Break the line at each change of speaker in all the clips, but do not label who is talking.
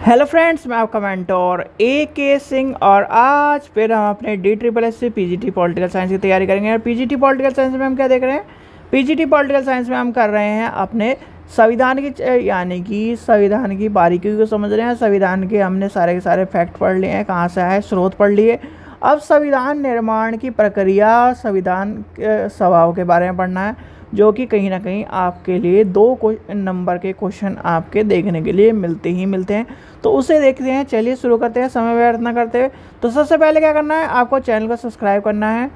Hello friends, मैं आपका mentor AK Singh और आज फिर हम अपने DSSS PGT पॉलिटिकल साइंस की तैयारी करेंगे। और PGT पॉलिटिकल साइंस में हम क्या देख रहे हैं? PGT पॉलिटिकल साइंस में हम कर रहे हैं अपने संविधान की यानी कि संविधान की बारीकियों को समझ रहे हैं। संविधान के हमने सारे के सारे फैक्ट पढ़ लिए हैं, कहाँ से आए स्रोत पढ़ लिए। अब संविधान निर्माण की प्रक्रिया, संविधान स्वभाव के बारे में पढ़ना है, जो कि कहीं ना कहीं आपके लिए 2 नंबर के क्वेश्चन आपके देखने के लिए मिलते हैं। तो उसे देखते हैं। चलिए शुरू करते हैं समय व्यर्थ ना करते हुए। तो सबसे पहले क्या करना है, आपको चैनल को सब्सक्राइब करना है,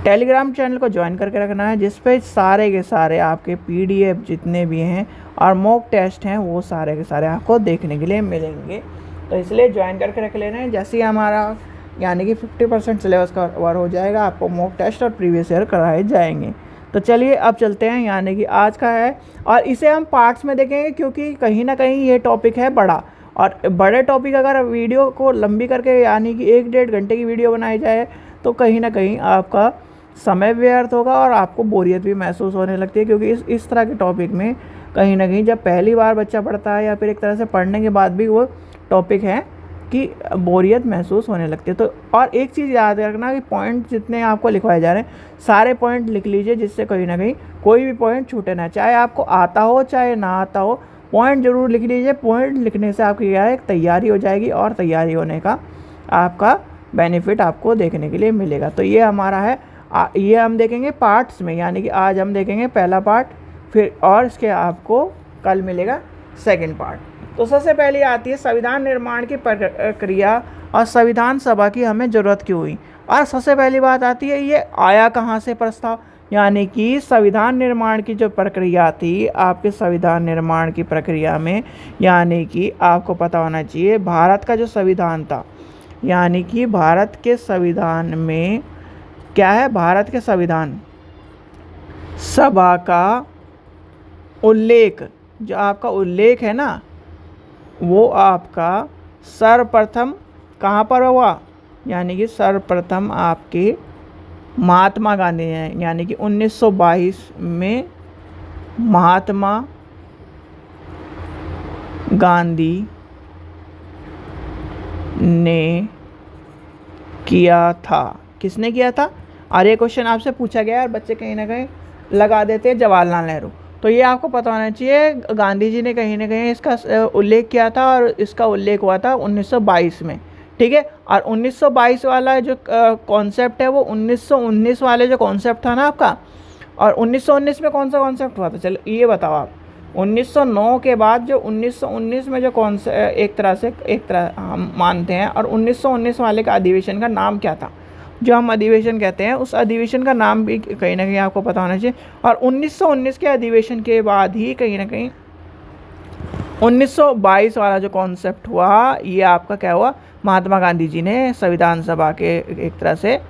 टेलीग्राम चैनल को ज्वाइन करके रखना है, जिस पे सारे के सारे आपके PDF जितने भी हैं और मॉक टेस्ट हैं वो सारे के सारे आपको देखने के लिए मिलेंगे। तो इसलिए ज्वाइन करके रख लेना है। जैसे ही हमारा यानी कि 50% सिलेबस कवर हो जाएगा, आपको मॉक टेस्ट और प्रीवियस ईयर कराए जाएंगे। तो चलिए अब चलते हैं, यानी कि आज का है और इसे हम पार्ट्स में देखेंगे, क्योंकि कहीं ना कहीं ये टॉपिक है बड़ा। और बड़े टॉपिक अगर वीडियो को लंबी करके यानी कि 1-1.5 घंटे की वीडियो बनाई जाए तो कहीं ना कहीं आपका समय व्यर्थ होगा और आपको बोरियत भी महसूस होने लगती है। क्योंकि इस तरह के टॉपिक में कहीं ना कहीं जब पहली बार बच्चा पढ़ता है या फिर एक तरह से पढ़ने के बाद भी वो टॉपिक है कि बोरियत महसूस होने लगती है। तो और एक चीज़ याद रखना कि पॉइंट जितने आपको लिखवाए जा रहे हैं सारे पॉइंट लिख लीजिए, जिससे कहीं ना कहीं कोई भी पॉइंट छूटे ना। चाहे आपको आता हो चाहे ना आता हो, पॉइंट ज़रूर लिख लीजिए। पॉइंट लिखने से आपकी क्या है, तैयारी हो जाएगी और तैयारी होने का आपका बेनिफिट आपको देखने के लिए मिलेगा। तो ये हमारा है, ये हम देखेंगे पार्ट्स में, यानी कि आज हम देखेंगे पहला पार्ट, फिर और इसके आपको कल मिलेगा सेकेंड पार्ट। तो सबसे पहले आती है संविधान निर्माण की प्रक्रिया और संविधान सभा की हमें ज़रूरत क्यों हुई। और सबसे पहली बात आती है, ये आया कहाँ से प्रस्ताव, यानी कि संविधान निर्माण की जो प्रक्रिया थी आपके संविधान निर्माण की प्रक्रिया में, यानी कि आपको पता होना चाहिए भारत का जो संविधान था, यानी कि भारत के संविधान में क्या है, भारत के संविधान सभा का उल्लेख, जो आपका उल्लेख है ना, वो आपका सर्वप्रथम कहाँ पर हुआ, यानी कि सर्वप्रथम आपके महात्मा गांधी हैं, यानी कि 1922 में महात्मा गांधी ने किया था। किसने किया था? और ये क्वेश्चन आपसे पूछा गया है, बच्चे कहीं ना कहीं लगा देते हैं जवाहरलाल नेहरू। तो ये आपको पता होना चाहिए, गांधी जी ने कहीं ना कहीं इसका उल्लेख किया था और इसका उल्लेख हुआ था 1922 में, ठीक है। और 1922 वाला जो कॉन्सेप्ट है वो 1919 वाले जो कॉन्सेप्ट था ना आपका, और 1919 में कौन सा कॉन्सेप्ट हुआ था, चलो ये बताओ आप। 1909 के बाद जो 1919 में जो एक तरह हम मानते हैं, और 1919 वाले का अधिवेशन का नाम क्या था, जो हम अधिवेशन कहते हैं, उस अधिवेशन का नाम भी कहीं ना कहीं आपको पता होना चाहिए। और 1919 के अधिवेशन के बाद ही कहीं ना कहीं 1922 वाला जो कॉन्सेप्ट हुआ, ये आपका क्या हुआ, महात्मा गांधी जी ने संविधान सभा के एक तरह से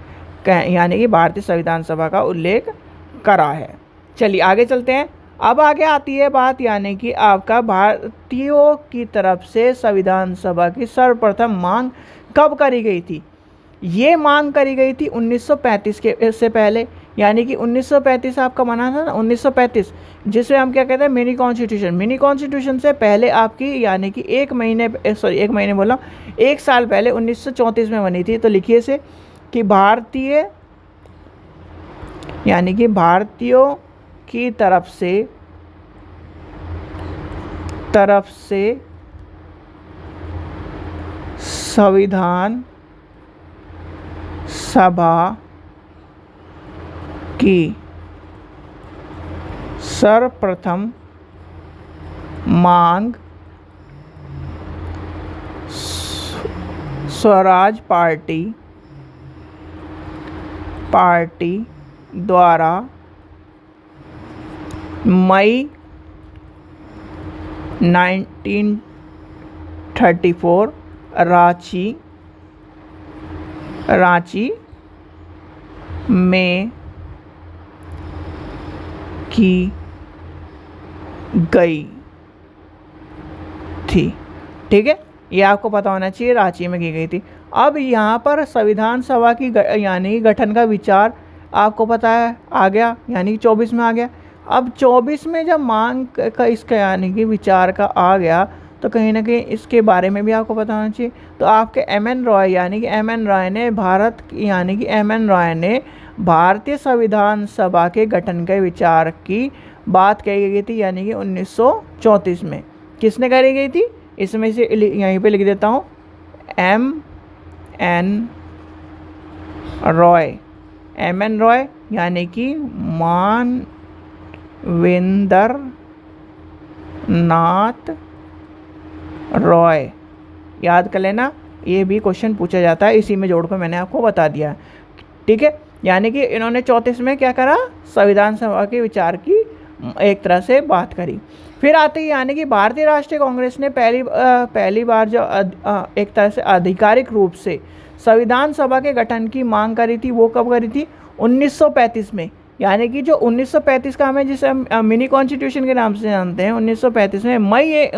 यानी कि भारतीय संविधान सभा का उल्लेख करा है। चलिए आगे चलते हैं। अब आगे आती है बात, यानी कि आपका भारतीयों की तरफ से संविधान सभा की सर्वप्रथम मांग कब करी गई थी। ये मांग करी गई थी 1935 के से पहले, यानी कि 1935 आपका माना था ना, 1935, जिसमें हम क्या कहते हैं, मिनी कॉन्स्टिट्यूशन। मिनी कॉन्स्टिट्यूशन से पहले आपकी यानी कि एक महीने बोला, 1 साल पहले 1934 में बनी थी। तो लिखिए से कि भारतीय यानी कि भारतीयों की तरफ से संविधान सभा की सर्वप्रथम मांग स्वराज पार्टी द्वारा मई 1934 रांची में की गई थी, ठीक है। ये आपको पता होना चाहिए, रांची में की गई थी। अब यहाँ पर संविधान सभा की यानी गठन का विचार आपको पता है आ गया, यानी कि 24 में आ गया। अब 24 में जब मांग का इसका यानी कि विचार का आ गया, तो कहीं ना कहीं इसके बारे में भी आपको पता होना चाहिए। तो आपके एम.एन. रॉय यानी कि एम.एन. रॉय ने भारतीय संविधान सभा के गठन के विचार की बात कही गई थी, यानी कि 1934 में। किसने करी गई थी? इसमें से यहीं पे लिख देता हूँ, एम.एन. रॉय। एम.एन. रॉय यानी कि मानवेंद्र नाथ रॉय। याद कर लेना, ये भी क्वेश्चन पूछा जाता है, इसी में जोड़कर मैंने आपको बता दिया। ठीक है, यानी कि इन्होंने 34 में क्या करा? संविधान सभा के विचार की एक तरह से बात करी। फिर आते ही यानी कि भारतीय राष्ट्रीय कांग्रेस ने पहली बार जो एक तरह से आधिकारिक रूप से संविधान सभा के गठन की मांग करी थी, वो कब करी थी? 1935 में। यानी कि जो 1935 का हमें जिसे हम मिनी कॉन्स्टिट्यूशन के नाम से जानते हैं, 1935 में मई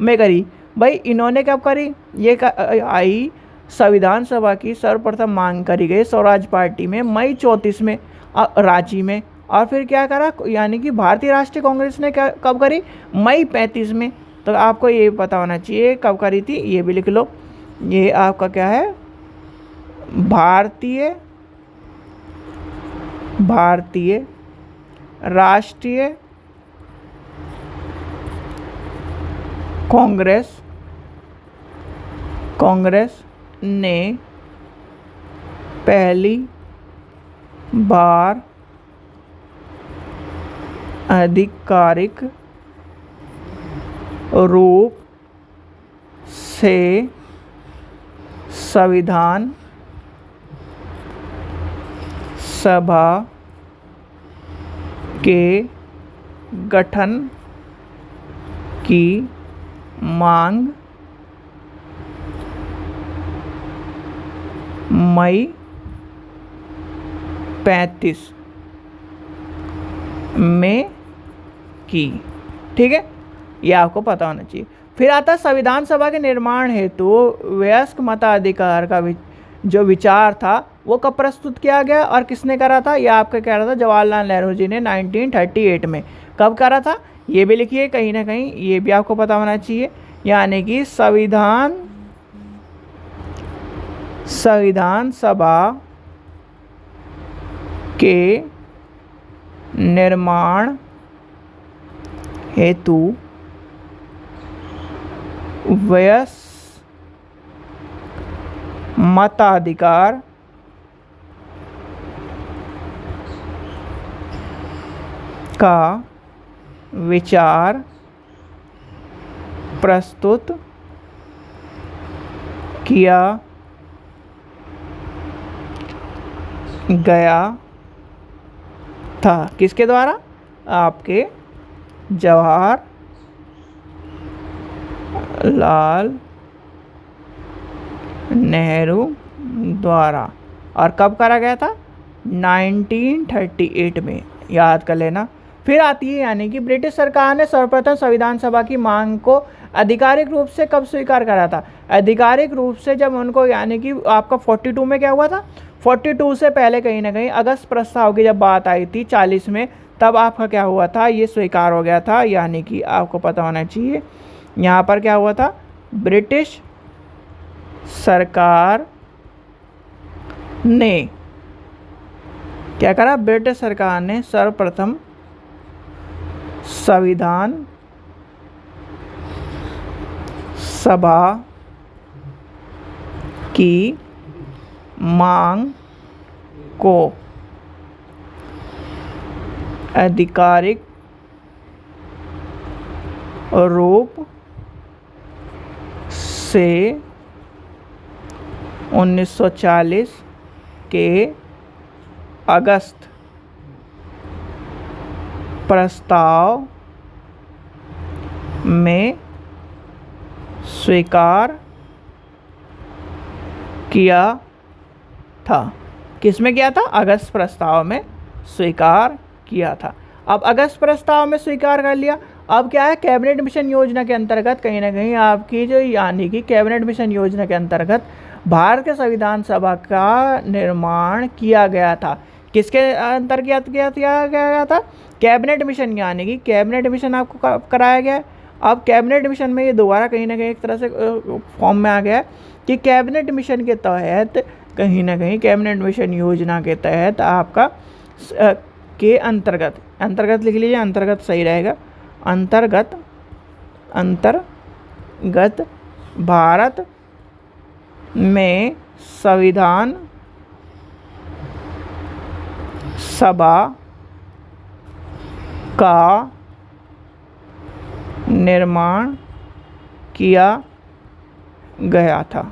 में करी। भाई इन्होंने कब करी? ये आई संविधान सभा की सर्वप्रथम मांग करी गई स्वराज पार्टी में मई 34 में रांची में। और फिर क्या करा? यानी कि भारतीय राष्ट्रीय कांग्रेस ने क्या कब करी? मई 35 में। तो आपको ये पता होना चाहिए कब करी थी, ये भी लिख लो। ये आपका क्या है? भारतीय राष्ट्रीय कांग्रेस ने पहली बार आधिकारिक रूप से संविधान सभा के गठन की मांग मई 35 में की। ठीक है, ये आपको पता होना चाहिए। फिर आता है संविधान सभा के निर्माण हेतु वयस्क मताधिकार का जो विचार था वो कब प्रस्तुत किया गया और किसने करा था? यह आपका कह रहा था जवाहरलाल नेहरू जी ने 1938 में। कब करा था? ये भी लिखिए कहीं ना कहीं, ये भी आपको पता होना चाहिए। यानी कि संविधान सभा के निर्माण हेतु वयस्क मताधिकार का विचार प्रस्तुत किया गया था। किसके द्वारा? आपके जवाहरलाल नेहरू द्वारा। और कब करा गया था? 1938 में। याद कर लेना। फिर आती है यानी कि ब्रिटिश सरकार ने सर्वप्रथम संविधान सभा की मांग को आधिकारिक रूप से कब स्वीकार करा था? आधिकारिक रूप से जब उनको यानी कि आपका 42 में क्या हुआ था? 42 से पहले कहीं ना कहीं अगस्त प्रस्ताव की जब बात आई थी 40 में, तब आपका क्या हुआ था? ये स्वीकार हो गया था। यानी कि आपको पता होना चाहिए यहाँ पर क्या हुआ था? ब्रिटिश सरकार ने क्या करा? ब्रिटिश सरकार ने सर्वप्रथम संविधान सभा की मांग को आधिकारिक रूप से 1940 के अगस्त प्रस्ताव में स्वीकार किया था। किसमें किया था? अगस्त प्रस्ताव में स्वीकार किया था। अब अगस्त प्रस्ताव में स्वीकार कर लिया। अब क्या है? कैबिनेट मिशन योजना के अंतर्गत कहीं ना कहीं आपकी जो यानी कि कैबिनेट मिशन योजना के अंतर्गत भारत के संविधान सभा का निर्माण किया गया था। किसके अंतर्गत किया गया था? Cabinet mission. यानी कि कैबिनेट मिशन आपको कराया गया अब कैबिनेट मिशन में ये दोबारा कहीं ना कहीं एक तरह से फॉर्म में आ गया है कि कैबिनेट मिशन के तहत कहीं ना कहीं कैबिनेट मिशन योजना के तहत आपका के अंतर्गत लिख लीजिए, अंतर्गत सही रहेगा, अंतर्गत भारत में संविधान सभा का निर्माण किया गया था।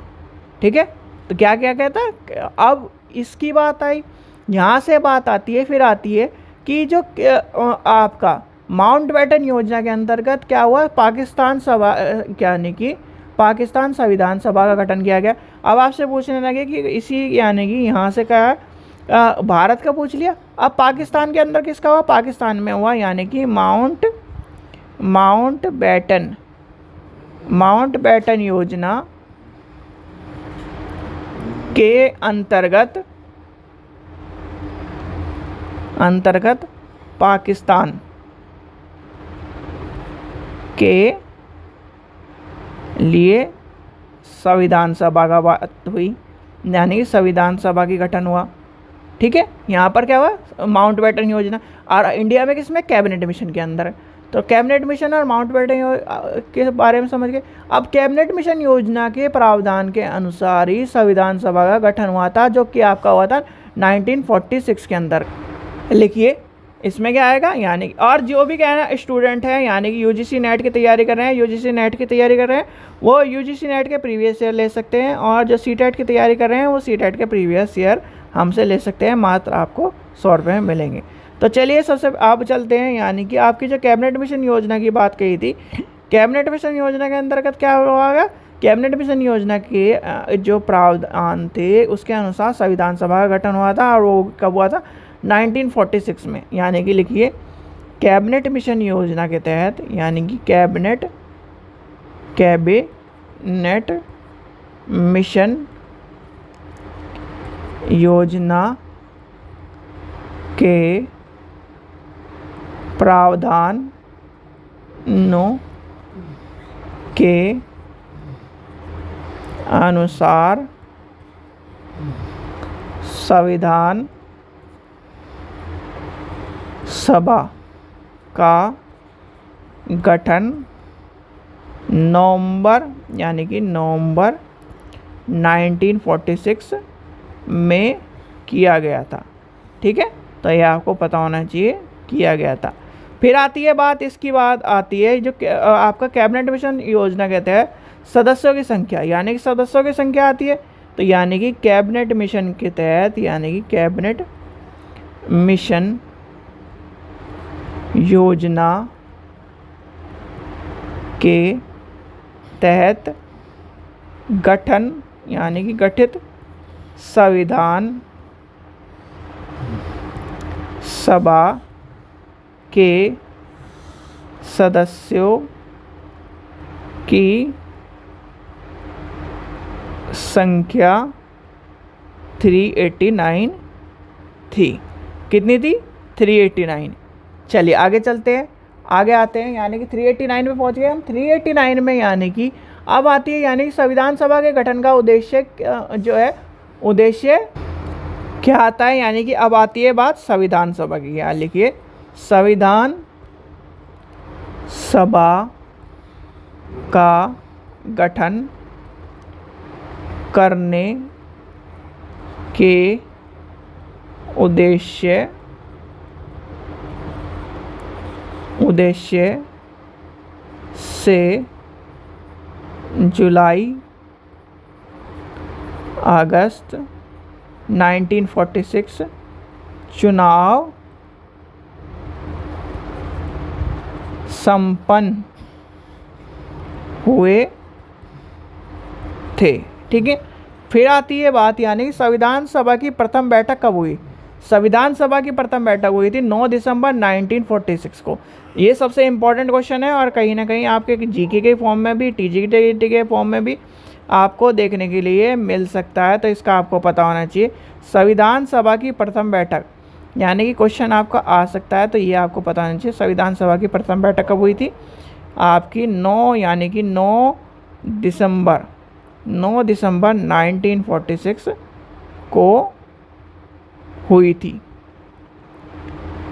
ठीक है, तो क्या क्या कहता है। अब इसकी बात आई, यहाँ से बात आती है, फिर आती है कि जो आपका माउंटबेटन योजना के अंतर्गत क्या हुआ, पाकिस्तान सभा यानी कि पाकिस्तान संविधान सभा का गठन किया गया। अब आपसे पूछने लगे कि इसी यानी कि यहाँ से क्या भारत का पूछ लिया, अब पाकिस्तान के अंदर किसका हुआ, पाकिस्तान में हुआ, यानी कि माउंटबेटन योजना के अंतर्गत पाकिस्तान के लिए संविधान सभा का बात हुई, यानी कि संविधान सभा की गठन हुआ। ठीक है, यहाँ पर क्या हुआ, माउंटबेटन योजना। और इंडिया में किसमें, कैबिनेट मिशन के अंदर। तो कैबिनेट मिशन और माउंटबेटन के बारे में समझ गए। अब कैबिनेट मिशन योजना के प्रावधान के अनुसार ही संविधान सभा का गठन हुआ था, जो कि आपका हुआ था 1946 के अंदर। लिखिए इसमें क्या आएगा, यानी और जो भी क्या है ना स्टूडेंट है, यानी कि यूजीसी नेट की तैयारी कर रहे हैं, वो यूजीसी नेट के प्रीवियस ईयर ले सकते हैं, और जो सीटेट की तैयारी कर रहे हैं वो सीटेट के प्रीवियस ईयर हमसे ले सकते हैं, मात्र आपको 100 रुपये में मिलेंगे। तो चलिए सबसे आप चलते हैं, यानी कि आपकी जो कैबिनेट मिशन योजना की बात कही थी, कैबिनेट मिशन योजना के अंतर्गत क्या होगा, कैबिनेट मिशन योजना के जो प्रावधान थे उसके अनुसार संविधान सभा का गठन हुआ था, और वो कब हुआ था, 1946 में। यानी कि लिखिए कैबिनेट मिशन योजना के तहत, यानी कि कैबिनेट मिशन योजना के प्रावधानों के अनुसार संविधान सभा का गठन नवंबर 1946 में किया गया था। ठीक है, तो ये आपको पता होना चाहिए, किया गया था। फिर आती है बात, इसकी बात आती है जो आपका कैबिनेट मिशन योजना के तहत सदस्यों की संख्या, यानी कि सदस्यों की संख्या आती है। तो यानी कि कैबिनेट मिशन के तहत, यानी कि कैबिनेट मिशन योजना के तहत गठन, यानी कि गठित संविधान सभा के सदस्यों की संख्या 389 थी। कितनी थी, 389। चलिए आगे चलते हैं, आगे आते हैं, यानी कि 389 में पहुंच गए हम। 389 में यानी कि अब आती है, यानी कि संविधान सभा के गठन का उद्देश्य जो है, उद्देश्य क्या आता है, यानी कि अब आती है बात संविधान सभा की। यहाँ लिखिए संविधान सभा का गठन करने के उद्देश्य से जुलाई अगस्त 1946 चुनाव संपन्न हुए थे। ठीक है, फिर आती है बात, यानी कि संविधान सभा की प्रथम बैठक कब हुई। संविधान सभा की प्रथम बैठक हुई थी 9 दिसंबर 1946 को। ये सबसे इम्पोर्टेंट क्वेश्चन है, और कहीं ना कहीं आपके जीके के फॉर्म में भी, टीजीटी के फॉर्म में भी आपको देखने के लिए मिल सकता है, तो इसका आपको पता होना चाहिए। संविधान सभा की प्रथम बैठक, यानी कि क्वेश्चन आपका आ सकता है, तो ये आपको पता होना चाहिए। संविधान सभा की प्रथम बैठक कब हुई थी, आपकी 9 यानी कि 9 दिसंबर 1946 को हुई थी।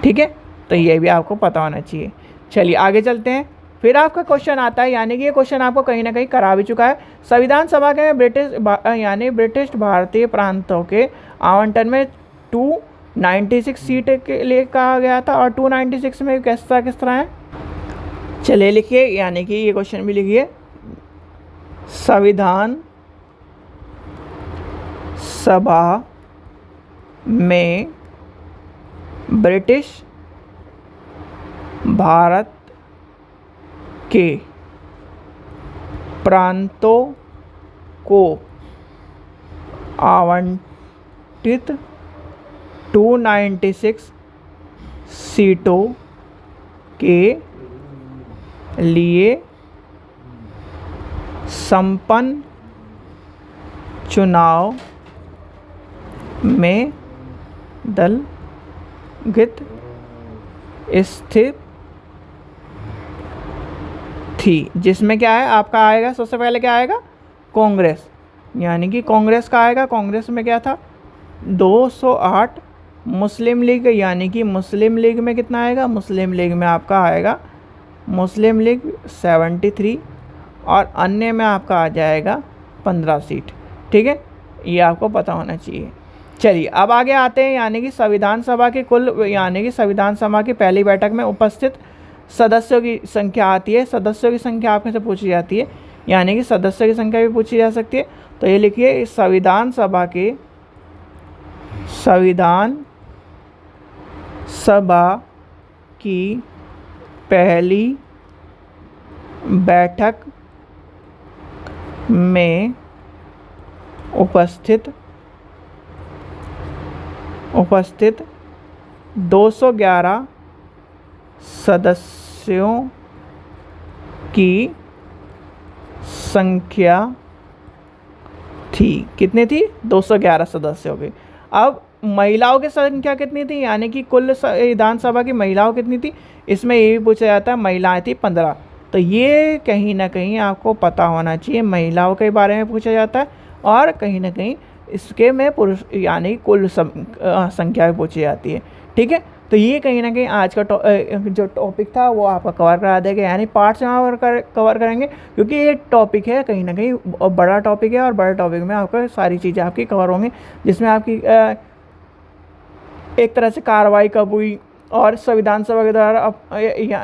ठीक है, तो ये भी आपको पता होना चाहिए। चलिए आगे चलते हैं। फिर आपका क्वेश्चन आता है, यानी कि ये क्वेश्चन आपको कहीं ना कहीं करा भी चुका है। संविधान सभा के ब्रिटिश भारतीय प्रांतों के आवंटन में 296 सीट के लिए कहा गया था, और 296 में किस तरह है, चलिए लिखिए, यानी कि ये क्वेश्चन भी लिखिए। संविधान सभा में ब्रिटिश भारत के प्रांतों को आवंटित 296 सीटों के लिए संपन्न चुनाव में दलगत स्थिति थी, जिसमें क्या है आपका आएगा, सबसे पहले क्या आएगा, कांग्रेस, यानी कि कांग्रेस का आएगा। कांग्रेस में क्या था, 208। मुस्लिम लीग, यानी कि मुस्लिम लीग में कितना आएगा, मुस्लिम लीग में आपका आएगा, मुस्लिम लीग 73, और अन्य में आपका आ जाएगा 15 सीट। ठीक है, ये आपको पता होना चाहिए। चलिए अब आगे आते हैं, यानी कि संविधान सभा की यानी कि संविधान सभा की पहली बैठक में उपस्थित सदस्यों की संख्या आती है। सदस्यों की संख्या आपसे से पूछी जाती है, यानी कि सदस्यों की संख्या भी पूछी जा सकती है। तो ये लिखिए, संविधान सभा की पहली बैठक में उपस्थित 211 सदस्यों की संख्या थी। कितनी थी, 211 सदस्यों की। अब महिलाओं की संख्या कितनी थी, यानी कि कुल विधानसभा की महिलाओं कितनी थी, इसमें ये भी पूछा जाता है, महिलाएं थी 15। तो ये कहीं ना कहीं आपको पता होना चाहिए, महिलाओं के बारे में पूछा जाता है, और कहीं ना कहीं इसके में पुरुष यानी कुल संख्या भी पूछी जाती है। ठीक है, तो ये कहीं ना कहीं आज का जो टॉपिक था वो आपका कवर करा देगा, यानी पार्ट्स में कवर करेंगे, क्योंकि ये टॉपिक है कहीं ना कहीं बड़ा टॉपिक है, और बड़े टॉपिक में आपका सारी चीज़ें आपकी कवर होंगी, जिसमें आपकी एक तरह से कार्रवाई कब हुई, और संविधान सभा के द्वारा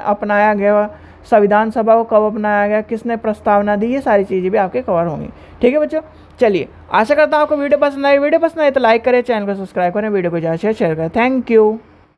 अपनाया गया, संविधान सभा को कब अपनाया गया, किसने प्रस्तावना दी, ये सारी चीज़ें भी आपके कवर होंगी। ठीक है बच्चों, चलिए आशा करता हूँ आपको वीडियो पसंद आई। वीडियो पसंद आए तो लाइक करें, चैनल को सब्सक्राइब करें, वीडियो को ज़्यादा शेयर करें। Thank you.